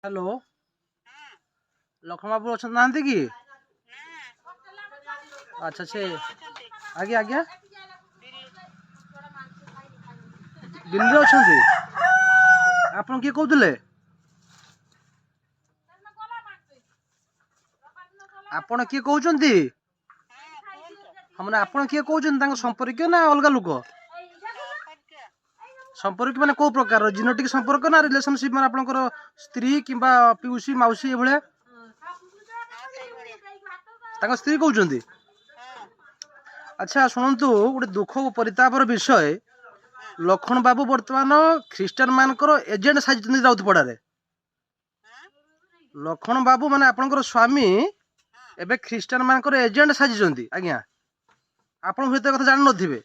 Hello Lakshman बाबू अच्छा नाहंती कि अच्छा से आज्ञा आज्ञा दिल्ली अच्छे ଆପଣ କିଏ କହୁଥିଲେ ଆପଣ କିଏ କହୁଛନ୍ତି ମାନେ ଆପଣ କିଏ କହୁଛନ୍ତି ତାଙ୍କ ସମ୍ପର୍କୀୟ ନା ଅଲଗା ଲୋକ ସମ୍ପର୍କ ମାନେ କୋଉ ପ୍ରକାର ଜିନେଟିକ୍ ସମ୍ପର୍କ ନା ରିଲେସନशिପ ମାନେ ଆପଣଙ୍କର ସ୍ତ୍ରୀ କିମ୍ବା ପିଉସୀ ମାଉସୀ ଏଭଳିଆ ତାଙ୍କ ସ୍ତ୍ରୀ କହୁଛନ୍ତି ଆଚ୍ଛା ଶୁଣନ୍ତୁ ଗୋଟେ ଦୁଃଖ ପରିତାପର ବିଷୟ ଲକ୍ଷ୍ମଣ ବାबୁ ବର୍ତ୍ତମାନ ଖ୍ରୀଷ୍ଟିଆନ ମାନଙ୍କର ଏଜେଣ୍ଟ ସାଜିଛନ୍ତି ରାଉତପଡ଼ାରେ ଲକ୍ଷ୍ମଣ ବାबୁ ମାନେ ଆପଣଙ୍କର ସ୍ୱାମୀ ଏବେ ଖ୍ରୀଷ୍ଟିଆନ ମାନଙ୍କର ଏଜେଣ୍ଟ ସାଜିଛନ୍ତି ଆଜ୍ଞା ଆପଣ ହୁଏତ କଥା ଜାଣିନଥିବେ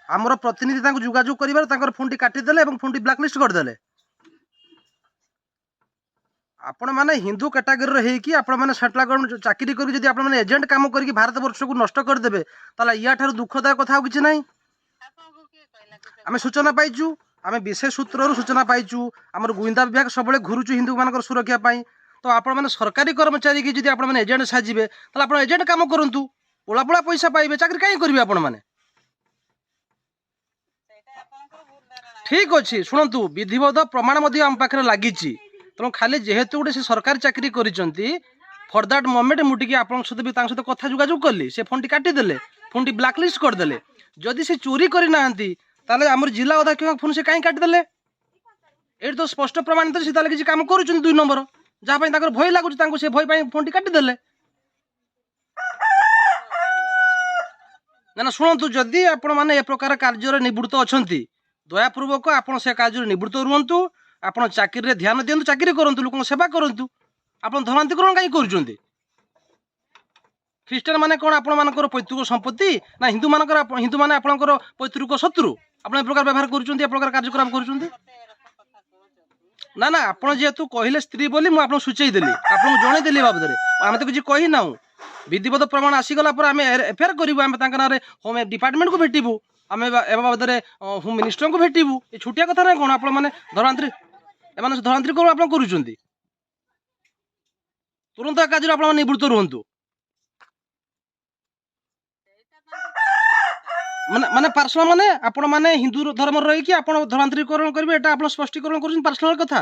ଆମର ପ୍ରତିନିଧି ତାଙ୍କୁ ଯୋଗାଯୋଗ କରିବାରେ ତାଙ୍କର ଫୋନଟି କାଟିଦେଲେ ଏବଂ ଫୋନଟି ବ୍ଲାକଲିଷ୍ଟ କରିଦେଲେ ଆପଣ ମାନେ ହିନ୍ଦୁ କ୍ୟାଟାଗୋରୀରେ ହେଇକି ଆପଣ ମାନେ ସେଣ୍ଟ୍ରାଲ ଗଭର୍ଣ୍ଣମେଣ୍ଟ ଚାକିରି କରିକି ଯଦି ଆପଣ ମାନେ ଏଜେଣ୍ଟ କାମ କରିକି ଭାରତ ବର୍ଷକୁ ନଷ୍ଟ କରିଦେବେ ତାହେଲେ ୟା ଠାରୁ ଦୁଃଖଦାୟକ କଥା ଆଉ କିଛି ନାହିଁ ଆମେ ସୂଚନା ପାଇଛୁ ଆମେ ବିଶେଷ ସୂତ୍ରରୁ ସୂଚନା ପାଇଛୁ ଆମର ଗୁଇନ୍ଦା ବିଭାଗ ସବୁବେଳେ ଘୁରୁଛୁ ହିନ୍ଦୁ ମାନଙ୍କର ସୁରକ୍ଷା ପାଇଁ ତ ଆପଣ ମାନେ ସରକାରୀ କର୍ମଚାରୀ କି ଯଦି ଆପଣ ମାନେ ଏଜେଣ୍ଟ ସାଜିବେ ତାହେଲେ ଆପଣ ଏଜେଣ୍ଟ କାମ କରନ୍ତୁ ପୋଳା ପୋଳା ପଇସା ପାଇବେ ଚାକିରି କାହିଁ କରିବେ ଆପଣ ମାନେ ଠିକ ଅଛି ଶୁଣନ୍ତୁ ବିଧିବଦ୍ଧ ପ୍ରମାଣ ମଧ୍ୟ ଆମ ପାଖରେ ଲାଗିଛି ତେଣୁ ଖାଲି ଯେହେତୁ ଗୋଟେ ସେ ସରକାରୀ ଚାକିରି କରିଛନ୍ତି ଫର ଦ୍ୟାଟ୍ ମୋମେଣ୍ଟ ମୁଁ ଟିକେ ଆପଣଙ୍କ ସହିତ ବି ତାଙ୍କ ସହିତ କଥା ଯୋଗାଯୋଗ କଲି ସେ ଫୋନଟି କାଟିଦେଲେ ଫୋନଟି ବ୍ଲାକଲିଷ୍ଟ କରିଦେଲେ ଯଦି ସେ ଚୋରି କରିନାହାନ୍ତି ତାହେଲେ ଆମର ଜିଲ୍ଲା ଅଧ୍ୟକ୍ଷ ଫୋନ ସେ କାହିଁ କାଟିଦେଲେ ଏଇଠି ତ ସ୍ପଷ୍ଟ ପ୍ରମାଣିତ ସେ ତାହେଲେ କିଛି କାମ କରୁଛନ୍ତି 2 ନମ୍ବର ଯାହା ପାଇଁ ତାଙ୍କର ଭୟ ଲାଗୁଛି ତାଙ୍କୁ ସେ ଭୟ ପାଇଁ ଫୋନଟି କାଟିଦେଲେ ନା ଶୁଣନ୍ତୁ ଯଦି ଆପଣ ମାନେ ଏ ପ୍ରକାର କାର୍ଯ୍ୟରେ ନିବୃତ୍ତ ଅଛନ୍ତି ଦୟାପୂର୍ବକ ଆପଣ ସେ କାର୍ଯ୍ୟରେ ନିବୃତ୍ତ ରୁହନ୍ତୁ ଆପଣ ଚାକିରିରେ ଧ୍ୟାନ ଦିଅନ୍ତୁ ଚାକିରି କରନ୍ତୁ ଲୋକଙ୍କ ସେବା କରନ୍ତୁ ଆପଣ ଧର୍ମାନ୍ତୀକରଣ କାହିଁ କରୁଛନ୍ତି ଖ୍ରୀଷ୍ଟିଆନ ମାନେ କ'ଣ ଆପଣମାନଙ୍କର ପୈତୃକ ସମ୍ପତ୍ତି ନା ହିନ୍ଦୁ ମାନେ ଆପଣଙ୍କର ପୈତୃକ ଶତ୍ରୁ ଆପଣ ଏ ପ୍ରକାର ବ୍ୟବହାର କରୁଛନ୍ତି ଏ ପ୍ରକାର କାର୍ଯ୍ୟକ୍ରମ କରୁଛନ୍ତି ନା ନା ଆପଣ ଯେହେତୁ କହିଲେ ସ୍ତ୍ରୀ ବୋଲି ମୁଁ ଆପଣଙ୍କୁ ସୂଚେଇ ଦେଲି ଆପଣଙ୍କୁ ଜଣେଇଦେଲି ଏ ବାବଦରେ ଆମେ ତ କିଛି କହିନାହୁଁ ବିଧିବଦ୍ଧ ପ୍ରମାଣ ଆସିଗଲା ପରେ ଆମେ ଏଫଆଇଆର କରିବୁ ଆମେ ତାଙ୍କ ନାଁରେ ହୋମ ଡିପାର୍ଟମେଣ୍ଟକୁ ଭେଟିବୁ ଆମେ ଏ ବାବଦରେ ହୋମ ମିନିଷ୍ଟରଙ୍କୁ ଭେଟିବୁ ଏ ଛୋଟିଆ କଥା ନାହିଁ କ'ଣ ଆପଣ ମାନେ ଏମାନେ ଧର୍ମାନ୍ତରୀକରଣ ଆପଣ କରୁଛନ୍ତି ତୁରନ୍ତ ଏ କାର୍ଯ୍ୟରେ ଆପଣ ନିବୃତ୍ତ ରୁହନ୍ତୁ ମାନେ ପାର୍ସୋନାଲ ମାନେ ଆପଣ ମାନେ ହିନ୍ଦୁ ଧର୍ମରେ ରହିକି ଆପଣ ଧର୍ମାନ୍ତରୀକରଣ କରିବେ ଏଟା ଆପଣ ସ୍ପଷ୍ଟୀକରଣ କରୁଛନ୍ତି ପାର୍ସୋନାଲ କଥା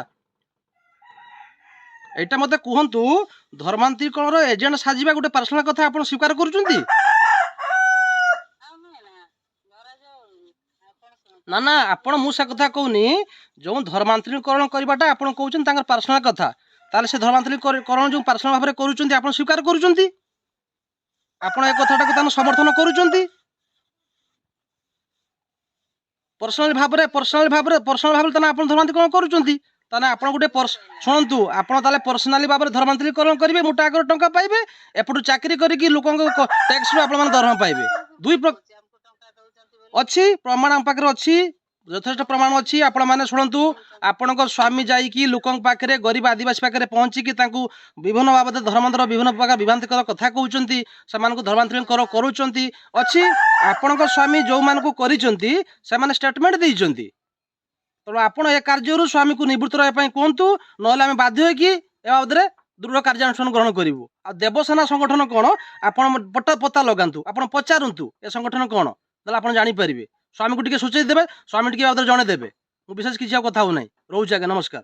ଏଇଟା ମତେ କୁହନ୍ତୁ ଧର୍ମାନ୍ତରୀକରଣର ଏଜେଣ୍ଟ ସାଜିବା ଗୋଟେ ପାର୍ସୋନାଲ କଥା ଆପଣ ସ୍ୱୀକାର କରୁଛନ୍ତି ନା ନା ଆପଣ ମୁଁ ସେ କଥା କହୁନି ଯେଉଁ ଧର୍ମାନ୍ତରୀକରଣ କରିବାଟା ଆପଣ କହୁଛନ୍ତି ତାଙ୍କର ପାର୍ସୋନାଲ କଥା ତାହେଲେ ସେ ଧର୍ମାନ୍ତରୀକରଣ ଯେଉଁ ପାର୍ସୋନାଲ ଭାବରେ କରୁଛନ୍ତି ଆପଣ ସ୍ୱୀକାର କରୁଛନ୍ତି ଆପଣ ଏ କଥାଟାକୁ ତାଙ୍କୁ ସମର୍ଥନ କରୁଛନ୍ତି पर्सनाल भाव ताने आपण धर्मांतरीकरण करूचंती ताने आपण गुटे शुणु आपण ताले पर्सनाली भाव धर्मांतरीकरण करेंगे मोटा आगर टंका पाइबे एपटू चाकरी करिक लोक टैक्स आपण मैंने दरमा पाइबे दुई अच्छी प्रमाण आम पाखे अच्छी यथेष्ट प्रमाण अच्छी आपण मैंने शुणु आपण स्वामी जाइकी लोक पाखे गरीब आदिवासी पाखे पहुँचिकी विभिन्न बाबद धर्मंदर विभिन्न प्रकार विभ्रांतिकर कथा कहते से धर्मांतरीकरण करुँच अच्छी आपण स्वामी जो मानक कर स्टेटमेंट देते तेणु आपण ए कार्य स्वामी को निवृत्त रहा कहतु ना आम बाध्य कि बाबद दृढ़ कार्यानुष्ठान ग्रहण करूँ आ देवसेना संगठन कौन आपण पता लगातु आप पचारतु ए संगठन कौन आप जापर स्वामी को सूचई देवे स्वामी टे जनईदेवे विशेष किसी कथा हो ना रोचे आज्ञा नमस्कार।